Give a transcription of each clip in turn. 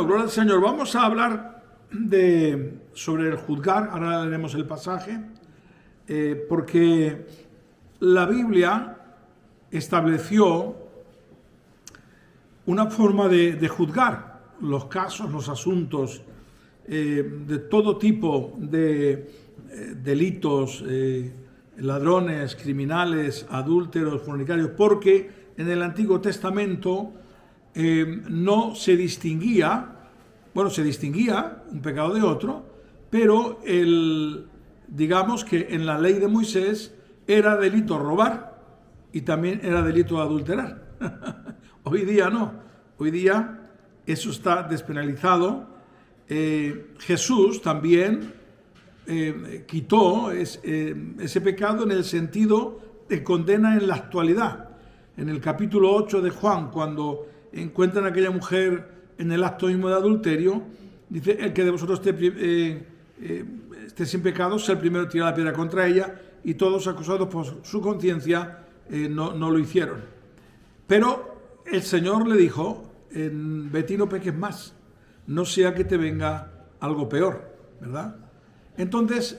Bueno, gloria al Señor. Vamos a hablar sobre el juzgar. Ahora leeremos el pasaje. Porque la Biblia estableció una forma de juzgar los casos, los asuntos de todo tipo de delitos, ladrones, criminales, adúlteros, fornicarios, porque en el Antiguo Testamento no se distinguía, se distinguía un pecado de otro, pero digamos que en la ley de Moisés era delito robar y también era delito adulterar. Hoy día no, hoy día eso está despenalizado. Jesús también quitó ese pecado en el sentido de condena en la actualidad. En el capítulo 8 de Juan, cuando encuentran a aquella mujer en el acto mismo de adulterio, dice: el que de vosotros esté sin pecado, sea el primero que tira la piedra contra ella, y todos acusados por su conciencia no lo hicieron. Pero el Señor le dijo: vete y no peques más, no sea que te venga algo peor, ¿verdad? Entonces,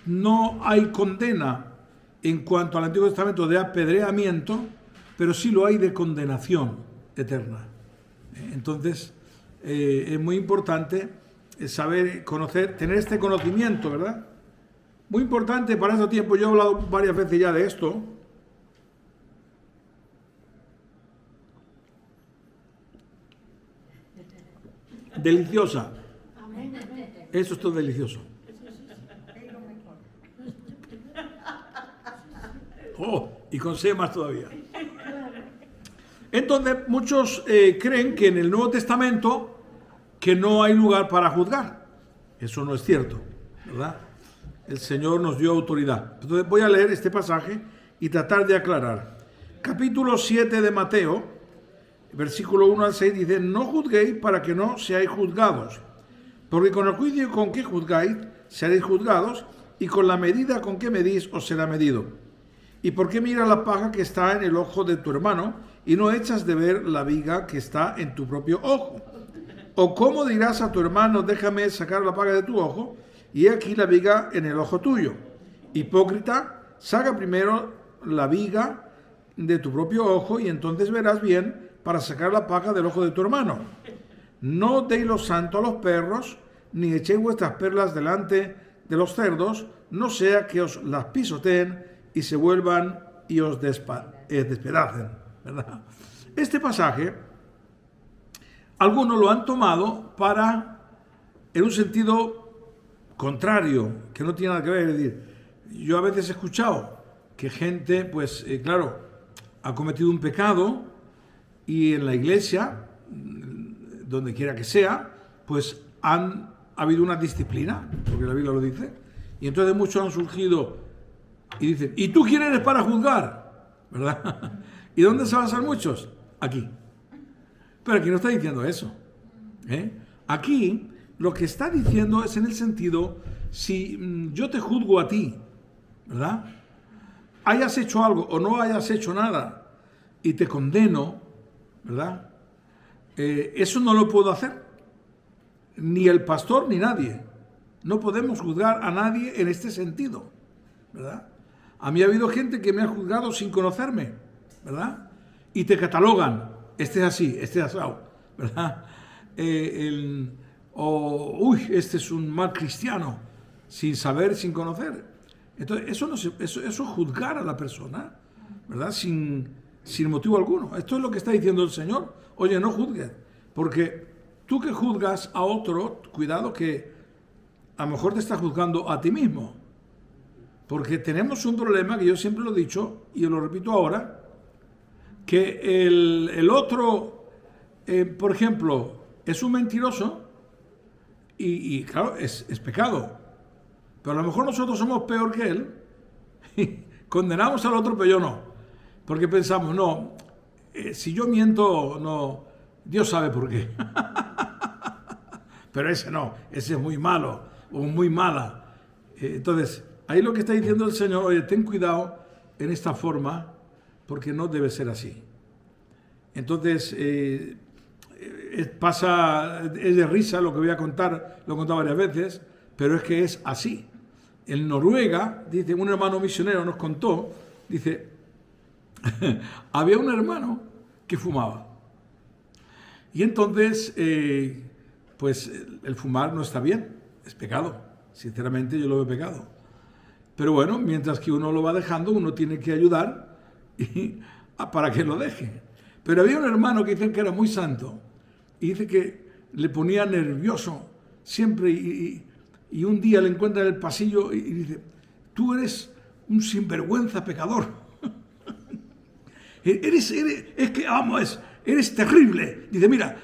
no hay condena en cuanto al Antiguo Testamento de apedreamiento, pero sí lo hay de condenación eterna. Entonces, es muy importante saber, conocer, tener este conocimiento, ¿verdad? Muy importante para este tiempo. Yo he hablado varias veces ya de esto. Deliciosa. Eso es todo delicioso. Oh, y con C más todavía. Entonces, muchos creen que en el Nuevo Testamento que no hay lugar para juzgar. Eso no es cierto, ¿verdad? El Señor nos dio autoridad. Entonces voy a leer este pasaje y tratar de aclarar. Capítulo 7 de Mateo, versículo 1 al 6, dice: no juzguéis para que no seáis juzgados, porque con el juicio con que juzgáis seréis juzgados, y con la medida con que medís os será medido. ¿Y por qué miras la paja que está en el ojo de tu hermano y no echas de ver la viga que está en tu propio ojo? ¿O cómo dirás a tu hermano: déjame sacar la paja de tu ojo, y he aquí la viga en el ojo tuyo? Hipócrita, saca primero la viga de tu propio ojo, y entonces verás bien para sacar la paja del ojo de tu hermano. No deis lo santo a los perros, ni echéis vuestras perlas delante de los cerdos, no sea que os las pisoteen y se vuelvan y os despedacen, ¿verdad? Este pasaje, algunos lo han tomado en un sentido contrario, que no tiene nada que ver. Es decir, yo a veces he escuchado que gente, claro, ha cometido un pecado y en la iglesia, donde quiera que sea, ha habido una disciplina, porque la Biblia lo dice, y entonces muchos han surgido y dicen: ¿y tú quién eres para juzgar? ¿Verdad? ¿Y dónde se basan muchos? Aquí. Pero aquí no está diciendo eso. Aquí lo que está diciendo es en el sentido: si yo te juzgo a ti, ¿verdad? Hayas hecho algo o no hayas hecho nada y te condeno, ¿verdad? Eso no lo puedo hacer. Ni el pastor ni nadie. No podemos juzgar a nadie en este sentido, ¿verdad? A mí ha habido gente que me ha juzgado sin conocerme, ¿verdad? Y te catalogan: este es así, este es asado, ¿verdad? Este es un mal cristiano, sin saber, sin conocer. Entonces, eso es juzgar a la persona, ¿verdad? Sin motivo alguno. Esto es lo que está diciendo el Señor. Oye, no juzgues, porque tú que juzgas a otro, cuidado que a lo mejor te estás juzgando a ti mismo. Porque tenemos un problema que yo siempre lo he dicho y lo repito ahora, que el otro, por ejemplo, es un mentiroso y claro, es pecado. Pero a lo mejor nosotros somos peor que él y condenamos al otro, pero yo no. Porque pensamos: no, si yo miento, no, Dios sabe por qué. Pero ese no, ese es muy malo o muy mala. Entonces, ahí lo que está diciendo el Señor: oye, ten cuidado en esta forma, porque no debe ser así. Entonces, es de risa lo que voy a contar, lo he contado varias veces, pero es que es así. En Noruega, dice, un hermano misionero nos contó, dice, había un hermano que fumaba. Y entonces, pues el fumar no está bien, es pecado. Sinceramente yo lo veo pecado. Pero bueno, mientras que uno lo va dejando, uno tiene que ayudar para que lo deje. Pero había un hermano que dicen que era muy santo y dice que le ponía nervioso siempre y un día le encuentra en el pasillo y dice, tú eres un sinvergüenza pecador. Eres terrible. Dice, mira,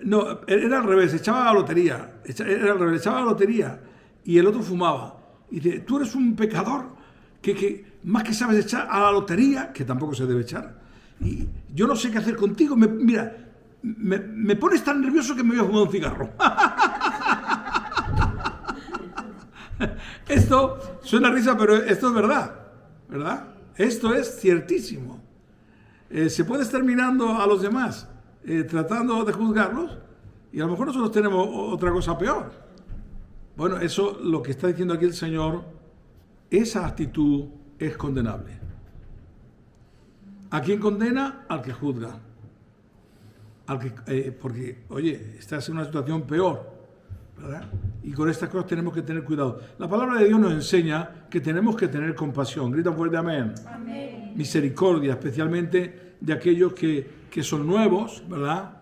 no, era al revés, echaba la lotería. Echaba la lotería y el otro fumaba. Y dice, tú eres un pecador que más que sabes echar a la lotería, que tampoco se debe echar. Y yo no sé qué hacer contigo. Mira, me pones tan nervioso que me voy a fumar un cigarro. Esto suena risa, pero esto es verdad, ¿verdad? Esto es ciertísimo. Se puede estar mirando a los demás, tratando de juzgarlos, y a lo mejor nosotros tenemos otra cosa peor. Bueno, eso, lo que está diciendo aquí el Señor, esa actitud es condenable. ¿A quién condena? Al que juzga. Porque, oye, estás en una situación peor, ¿verdad? Y con estas cosas tenemos que tener cuidado. La palabra de Dios nos enseña que tenemos que tener compasión. Grita fuerte amén. Amén. Misericordia, especialmente de aquellos que son nuevos, ¿verdad?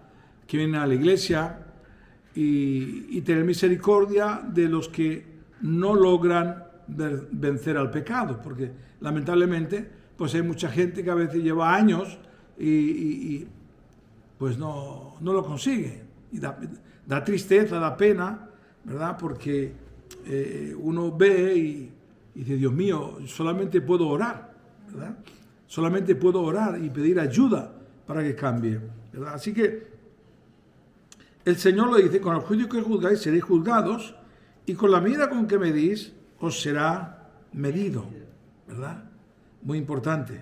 Que vienen a la iglesia, y tener misericordia de los que no logran vencer al pecado, porque lamentablemente pues hay mucha gente que a veces lleva años y pues no lo consigue, y da tristeza, da pena, ¿verdad? Porque uno ve y dice, Dios mío, solamente puedo orar, ¿verdad? Solamente puedo orar y pedir ayuda para que cambie, ¿verdad? Así que el Señor lo dice, con el juicio que juzgáis seréis juzgados, y con la medida con que medís os será medido, ¿verdad? Muy importante.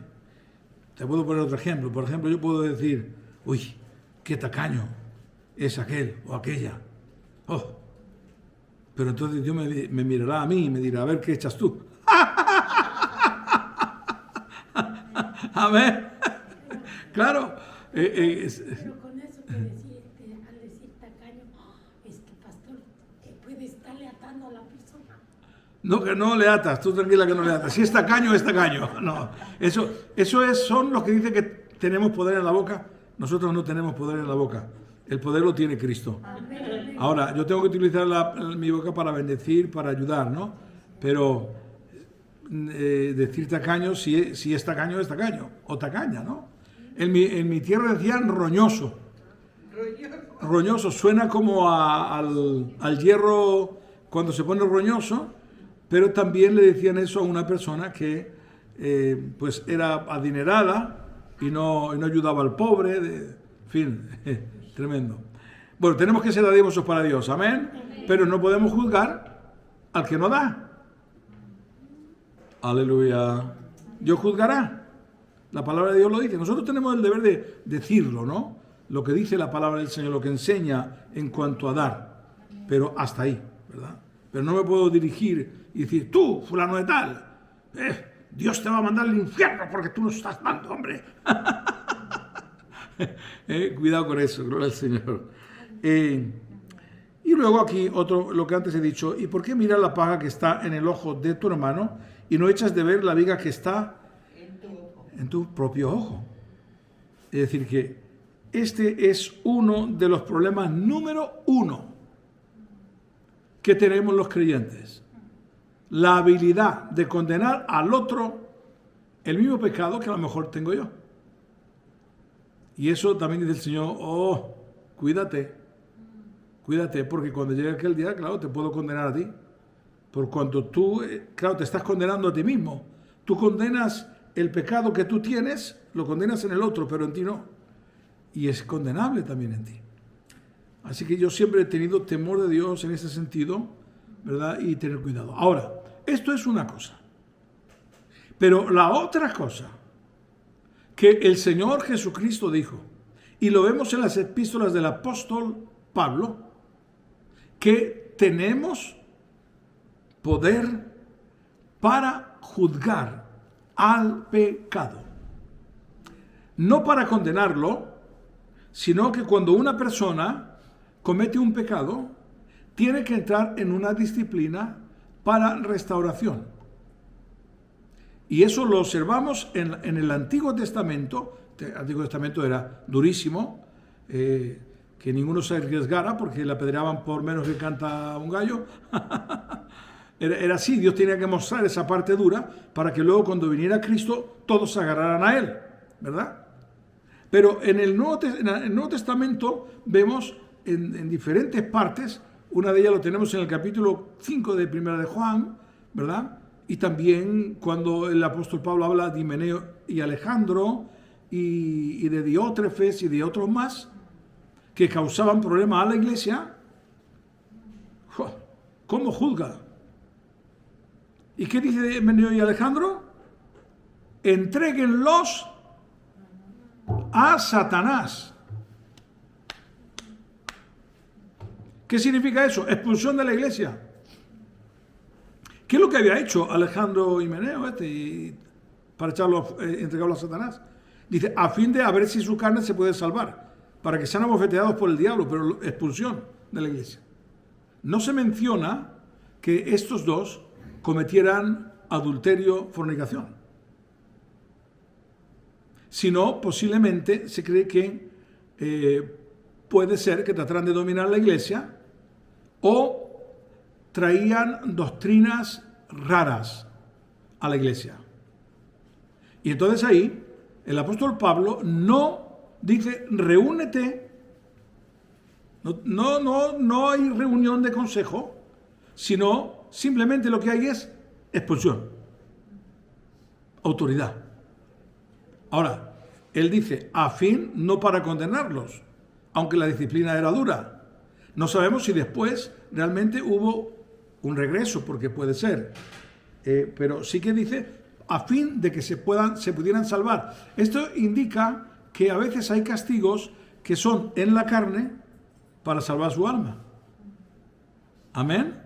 Te puedo poner otro ejemplo. Por ejemplo, yo puedo decir, uy, qué tacaño es aquel o aquella. Oh, pero entonces Dios me mirará a mí y me dirá, a ver qué echas tú. A ver, claro. Pero con eso que decir, al decir tacaño, pastor, puede estarle atando a la persona. No, que no le atas, tú tranquila que no le atas. Si es tacaño, es tacaño. No, son los que dicen que tenemos poder en la boca. Nosotros no tenemos poder en la boca. El poder lo tiene Cristo. Ahora, yo tengo que utilizar mi boca para bendecir, para ayudar, ¿no? Pero decir tacaño, si es tacaño, es tacaño. O tacaña, ¿no? En mi tierra decían roñoso. Roñoso suena como al hierro cuando se pone roñoso, pero también le decían eso a una persona que pues era adinerada y no ayudaba al pobre, en fin, tremendo. Bueno, tenemos que ser dadivosos para Dios, amén, pero no podemos juzgar al que no da. Aleluya. Dios juzgará. La palabra de Dios lo dice. Nosotros tenemos el deber de decirlo, ¿no? Lo que dice la palabra del Señor, lo que enseña en cuanto a dar. Pero hasta ahí, ¿verdad? Pero no me puedo dirigir y decir, tú, fulano de tal, Dios te va a mandar al infierno porque tú no estás dando, hombre. Cuidado con eso, gloria al Señor. Y luego aquí, lo que antes he dicho, ¿y por qué miras la paja que está en el ojo de tu hermano y no echas de ver la viga que está en tu propio ojo? Es decir, que este es uno de los problemas número 1 que tenemos los creyentes. La habilidad de condenar al otro el mismo pecado que a lo mejor tengo yo. Y eso también dice el Señor, cuídate, porque cuando llegue aquel día, claro, te puedo condenar a ti. Por cuanto tú, claro, te estás condenando a ti mismo. Tú condenas el pecado que tú tienes, lo condenas en el otro, pero en ti no. Y es condenable también en ti. Así que yo siempre he tenido temor de Dios en ese sentido, ¿verdad? Y tener cuidado. Ahora, esto es una cosa. Pero la otra cosa que el Señor Jesucristo dijo, Y lo vemos en las epístolas del apóstol Pablo, que tenemos poder para juzgar al pecado. No para condenarlo, sino que cuando una persona comete un pecado, tiene que entrar en una disciplina para restauración. Y eso lo observamos en el Antiguo Testamento. El Antiguo Testamento era durísimo, que ninguno se arriesgara porque le apedreaban por menos que canta un gallo. Era así, Dios tenía que mostrar esa parte dura para que luego cuando viniera Cristo todos se agarraran a Él, ¿verdad? Pero en el Nuevo Testamento vemos en diferentes partes, una de ellas lo tenemos en el capítulo 5 de Primera de Juan, ¿verdad? Y también cuando el apóstol Pablo habla de Himeneo y Alejandro y de Diótrefes y de otros más que causaban problemas a la iglesia. ¿Cómo juzga? ¿Y qué dice de Himeneo y Alejandro? Entréguenlos a Satanás. ¿Qué significa eso? Expulsión de la iglesia. ¿Qué es lo que había hecho Alejandro y Himeneo para entregarlo a Satanás? Dice, a fin de a ver si su carne se puede salvar, para que sean abofeteados por el diablo, pero expulsión de la iglesia. No se menciona que estos dos cometieran adulterio, fornicación, sino posiblemente se cree que puede ser que trataran de dominar la iglesia o traían doctrinas raras a la iglesia. Y entonces ahí el apóstol Pablo no dice reúnete, no hay reunión de consejo, sino simplemente lo que hay es expulsión, autoridad. Ahora, él dice a fin no para condenarlos, aunque la disciplina era dura. No sabemos si después realmente hubo un regreso, porque puede ser, pero sí que dice a fin de que se pudieran salvar. Esto indica que a veces hay castigos que son en la carne para salvar su alma. Amén.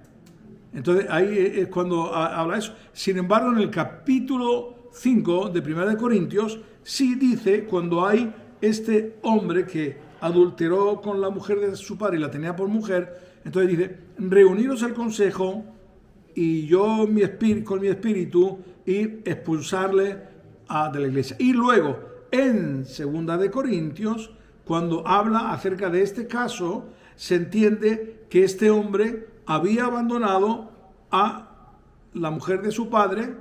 Entonces ahí es cuando habla eso. Sin embargo, en el capítulo 5 de 1 Corintios sí dice, cuando hay este hombre que adulteró con la mujer de su padre y la tenía por mujer, entonces dice, reuniros al consejo y yo con mi espíritu y expulsarle de la iglesia. Y luego, en 2 Corintios, cuando habla acerca de este caso, se entiende que este hombre había abandonado a la mujer de su padre,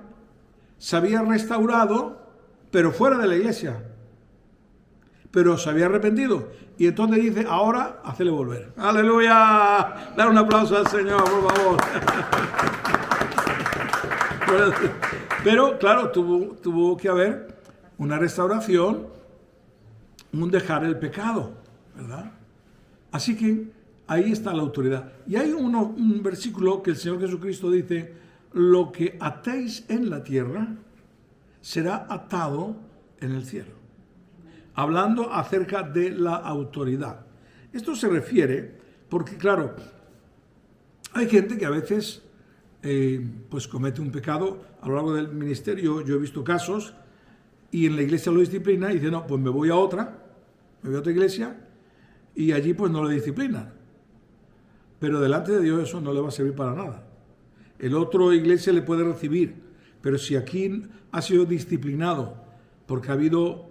se había restaurado, pero fuera de la iglesia, pero se había arrepentido. Y entonces dice, ahora, hacele volver. ¡Aleluya! Dar un aplauso al Señor, por favor. Pero, claro, tuvo que haber una restauración, un dejar el pecado, ¿verdad? Así que ahí está la autoridad. Y hay un versículo que el Señor Jesucristo dice, lo que atéis en la tierra será atado en el cielo. Hablando acerca de la autoridad. Esto se refiere porque, claro, hay gente que a veces pues comete un pecado a lo largo del ministerio. Yo he visto casos y en la iglesia lo disciplina y dice, no, pues me voy a otra iglesia y allí pues no le disciplinan. Pero delante de Dios eso no le va a servir para nada. El otro iglesia le puede recibir, pero si aquí ha sido disciplinado porque ha habido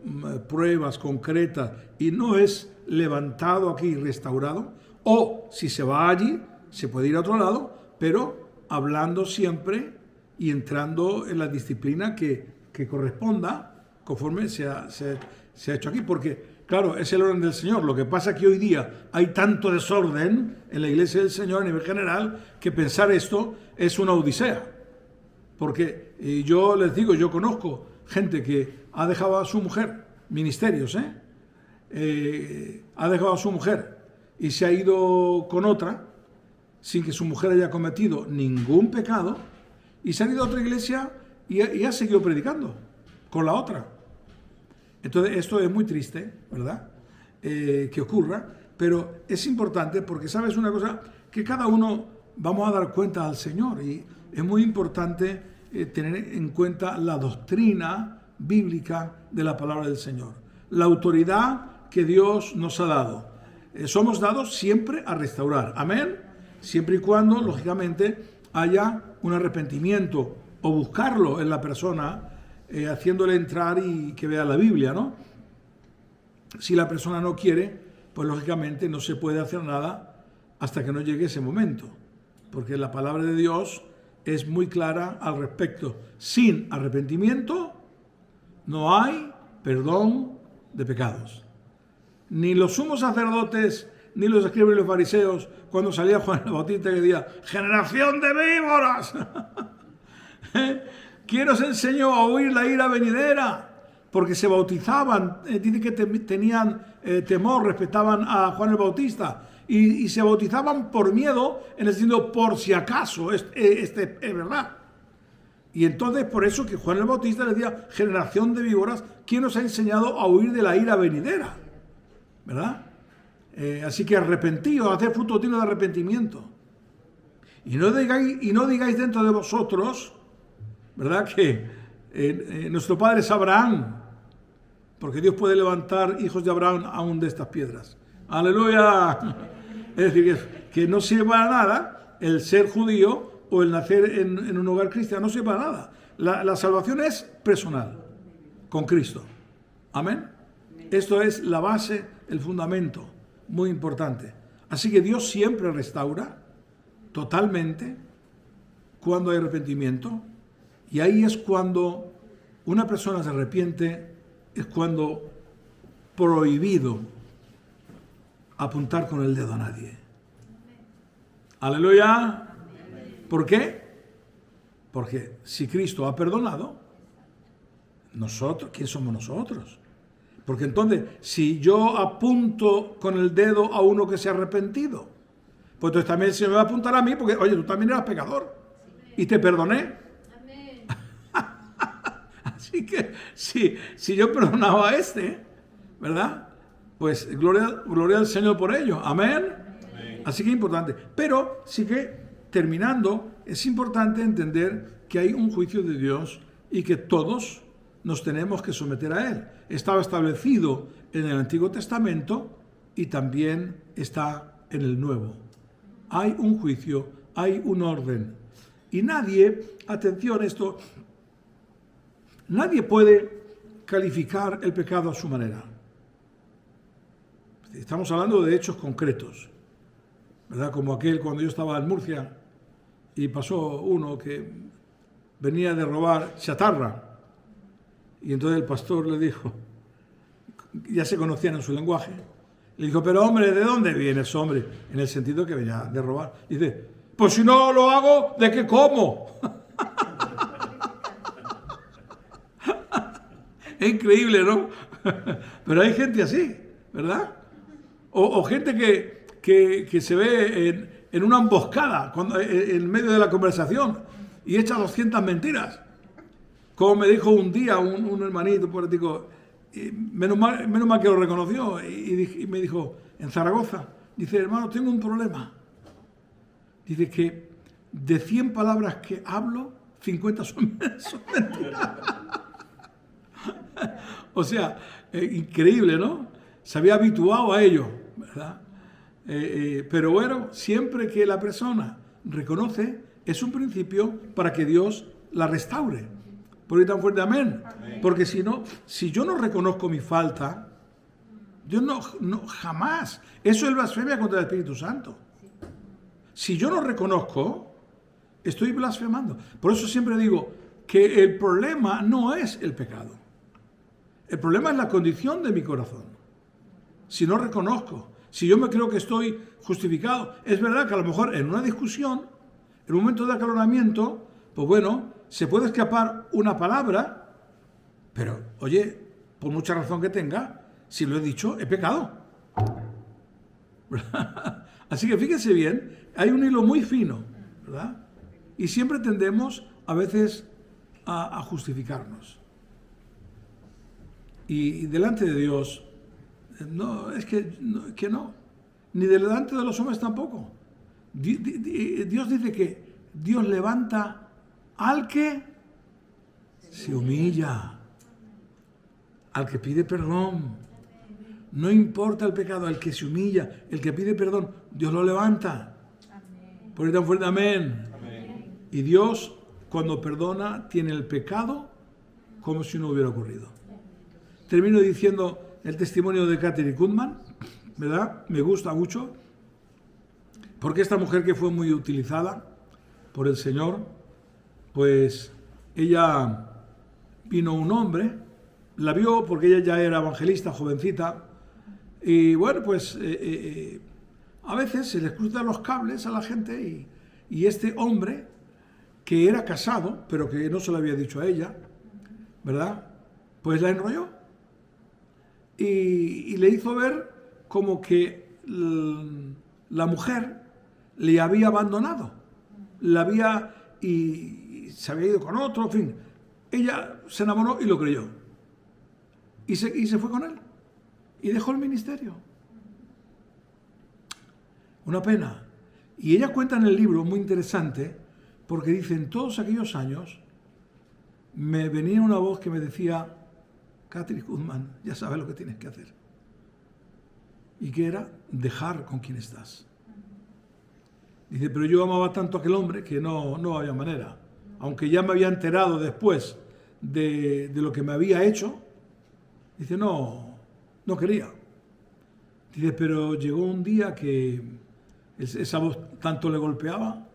pruebas concretas y no es levantado aquí y restaurado, o si se va allí, se puede ir a otro lado, pero hablando siempre y entrando en la disciplina que corresponda conforme se ha hecho aquí, porque claro, es el orden del Señor. Lo que pasa es que hoy día hay tanto desorden en la iglesia del Señor a nivel general que pensar esto es una odisea, porque yo les digo, yo conozco gente que ha dejado a su mujer, ministerios, ha dejado a su mujer y se ha ido con otra sin que su mujer haya cometido ningún pecado y se ha ido a otra iglesia y ha seguido predicando con la otra. Entonces esto es muy triste, ¿verdad? que ocurra, pero es importante porque sabes una cosa, que cada uno vamos a dar cuenta al Señor y es muy importante tener en cuenta la doctrina bíblica de la palabra del Señor, la autoridad que Dios nos ha dado. Somos dados siempre a restaurar, amén, siempre y cuando lógicamente haya un arrepentimiento o buscarlo en la persona, haciéndole entrar y que vea la Biblia, ¿no? Si la persona no quiere, pues lógicamente no se puede hacer nada hasta que no llegue ese momento, porque la palabra de Dios es muy clara al respecto. Sin arrepentimiento no hay perdón de pecados. Ni los sumos sacerdotes, ni los escribas y los fariseos, cuando salía Juan el Bautista que decía, ¡generación de víboras! ¿Quién os enseñó a huir la ira venidera? Porque se bautizaban, dice que tenían temor, respetaban a Juan el Bautista, y se bautizaban por miedo, en el sentido, por si acaso, es verdad. Y entonces, por eso que Juan el Bautista le decía, generación de víboras, ¿quién os ha enseñado a huir de la ira venidera? ¿Verdad? Así que arrepentíos, haced fruto digno de arrepentimiento. Y no digáis dentro de vosotros, ¿verdad? Que nuestro padre es Abraham, porque Dios puede levantar hijos de Abraham aún de estas piedras. ¡Aleluya! Es decir, que no sirve para nada el ser judío o el nacer en un hogar cristiano, no sirve para nada. La salvación es personal, con Cristo. Amén. Esto es la base, el fundamento, muy importante. Así que Dios siempre restaura totalmente cuando hay arrepentimiento, y ahí es cuando una persona se arrepiente, es cuando prohibido apuntar con el dedo a nadie. Aleluya. ¿Por qué? Porque si Cristo ha perdonado, nosotros, ¿quién somos nosotros? Porque entonces, si yo apunto con el dedo a uno que se ha arrepentido, pues entonces también se me va a apuntar a mí, porque, oye, tú también eras pecador y te perdoné. Así que si yo perdonaba a ¿verdad? Pues gloria al Señor por ello. Amén. Así que es importante. Pero sí que, terminando, es importante entender que hay un juicio de Dios y que todos nos tenemos que someter a Él. Estaba establecido en el Antiguo Testamento y también está en el Nuevo. Hay un juicio, hay un orden. Y nadie, atención esto, nadie puede calificar el pecado a su manera. Estamos hablando de hechos concretos, ¿verdad? Como aquel cuando yo estaba en Murcia y pasó uno que venía de robar chatarra. Y entonces el pastor le dijo, ya se conocían en su lenguaje, le dijo, pero hombre, ¿de dónde vienes, hombre? En el sentido que venía de robar. Y dice, pues si no lo hago, ¿de qué como? Es increíble, ¿no? Pero hay gente así, ¿verdad? O gente que se ve en una emboscada en medio de la conversación y echa 200 mentiras. Como me dijo un día un hermanito político, menos mal que lo reconoció, y me dijo, en Zaragoza, dice, hermano, tengo un problema. Dice que de 100 palabras que hablo, 50 son mentiras. O sea, increíble, ¿no? Se había habituado a ello, ¿verdad? Pero bueno, siempre que la persona reconoce, es un principio para que Dios la restaure. Por ahí tan fuerte, amén. Porque si no, si yo no reconozco mi falta, yo no jamás. Eso es blasfemia contra el Espíritu Santo. Si yo no reconozco, estoy blasfemando. Por eso siempre digo que el problema no es el pecado. El problema es la condición de mi corazón. Si no reconozco, si yo me creo que estoy justificado, es verdad que a lo mejor en una discusión, en un momento de acaloramiento, pues bueno, se puede escapar una palabra, pero, oye, por mucha razón que tenga, si lo he dicho, he pecado. Así que fíjense bien, hay un hilo muy fino, ¿verdad? Y siempre tendemos a veces a justificarnos. Y delante de Dios No, es que no. Ni delante de los hombres tampoco. Dios dice que Dios levanta al que se humilla, al que pide perdón. No importa el pecado, al que se humilla, el que pide perdón, Dios lo levanta. Por eso tan fuerte, amén. Y Dios, cuando perdona, tiene el pecado como si no hubiera ocurrido. Termino diciendo el testimonio de Kathryn Kuhlman, ¿verdad? Me gusta mucho, porque esta mujer que fue muy utilizada por el Señor, pues ella vino un hombre, la vio porque ella ya era evangelista, jovencita, y bueno, pues a veces se les cruzan los cables a la gente y este hombre, que era casado, pero que no se lo había dicho a ella, ¿verdad? Pues la enrolló y le hizo ver como que la mujer le había abandonado, y se había ido con otro, en fin. Ella se enamoró y lo creyó. Y se fue con él. Y dejó el ministerio. Una pena. Y ella cuenta en el libro, muy interesante, porque dice, en todos aquellos años, me venía una voz que me decía, Kathryn Kuhlman, ya sabes lo que tienes que hacer. Y que era dejar con quien estás. Dice, pero yo amaba tanto a aquel hombre que no había manera. Aunque ya me había enterado después de lo que me había hecho, dice, no quería. Dice, pero llegó un día que esa voz tanto le golpeaba,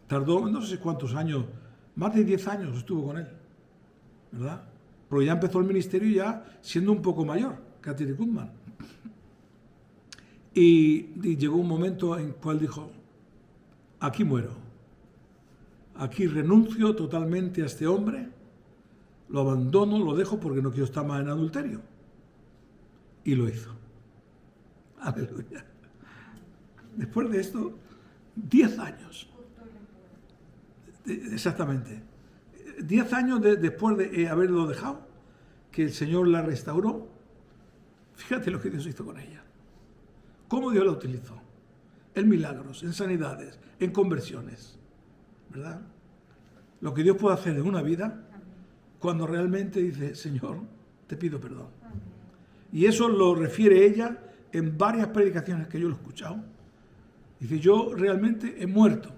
tardó no sé cuántos años, más de 10 años estuvo con él, ¿verdad? Porque ya empezó el ministerio ya siendo un poco mayor, Kathryn Kuhlman. Y llegó un momento en el cual dijo, aquí muero, aquí renuncio totalmente a este hombre, lo abandono, lo dejo porque no quiero estar más en adulterio. Y lo hizo. Aleluya. Después de esto, 10 años. Exactamente. 10 años después de haberlo dejado, que el Señor la restauró. Fíjate lo que Dios hizo con ella. Cómo Dios la utilizó. En milagros, en sanidades, en conversiones. ¿Verdad? Lo que Dios puede hacer en una vida cuando realmente dice, Señor, te pido perdón. Y eso lo refiere ella en varias predicaciones que yo lo he escuchado. Dice, yo realmente he muerto.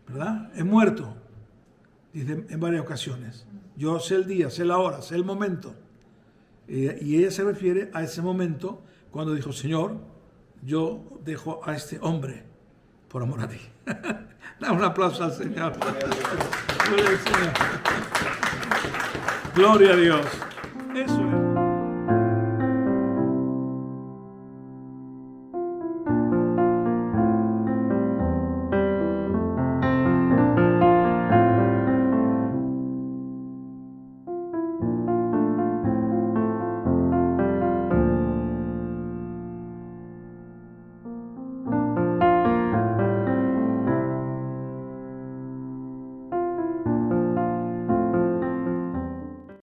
¿Verdad? He muerto. Dice en varias ocasiones. Yo sé el día, sé la hora, sé el momento. Y ella se refiere a ese momento cuando dijo, Señor, yo dejo a este hombre por amor a ti. Da un aplauso al Señor. Gloria a Dios. Eso es.